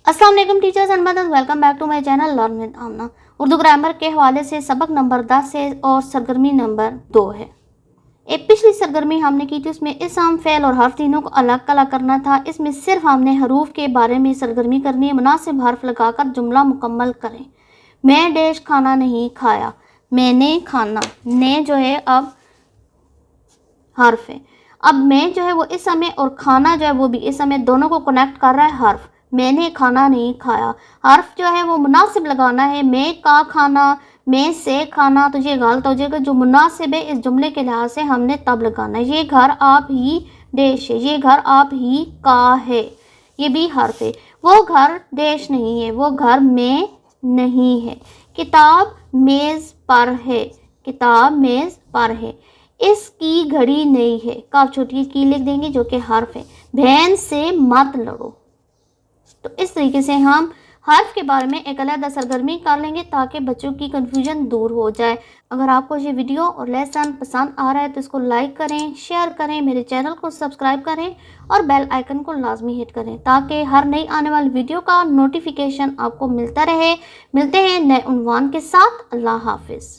अस्सलाम वालेकुम teachers and mothers, welcome back to my channel learn with Amna. Urdu grammar के हवाले से सबक नंबर 10 है और सरगर्मी नंबर 2 है। एक पिछली सरगर्मी हमने की थी, उसमें इसम, फ़ेल और हर्फ तीनों को अलग अलग करना था। इसमें सिर्फ हमने हरूफ के बारे में सरगर्मी करनी है। मुनासिब हर्फ लगाकर जुमला मुकम्मल करें। मैं डैश खाना नहीं खाया, मैंने खाना, ने जो है अब हर्फ है। अब मैं जो है वो इस समय और खाना जो है वो भी इस समय, दोनों को कनेक्ट कर रहा है हर्फ। मैंने खाना नहीं खाया, हर्फ जो है वो मुनासिब लगाना है। मैं का खाना, मैं से खाना, तो ये गलत हो जाएगा। जो मुनासिब है इस जुमले के लिहाज से हमने तब लगाना है। ये घर आप ही देश है, ये घर आप ही का है, ये भी हर्फ है। वो घर देश नहीं है, वो घर में नहीं है। किताब मेज़ पर है, किताब मेज़ पर है। इसकी घड़ी नहीं है, काफ छोटी की लिख देंगे जो कि हर्फ है। बहन से मत लड़ो। तो इस तरीके से हम हर्फ के बारे में एक अलग सरगर्मी कर लेंगे ताकि बच्चों की कन्फ्यूजन दूर हो जाए। अगर आपको ये वीडियो और लेसन पसंद आ रहा है तो इसको लाइक करें, शेयर करें, मेरे चैनल को सब्सक्राइब करें और बेल आइकन को लाजमी हिट करें ताकि हर नई आने वाली वीडियो का नोटिफिकेशन आपको मिलता रहे। मिलते हैं नए उन्वान के साथ। अल्लाह हाफिज़।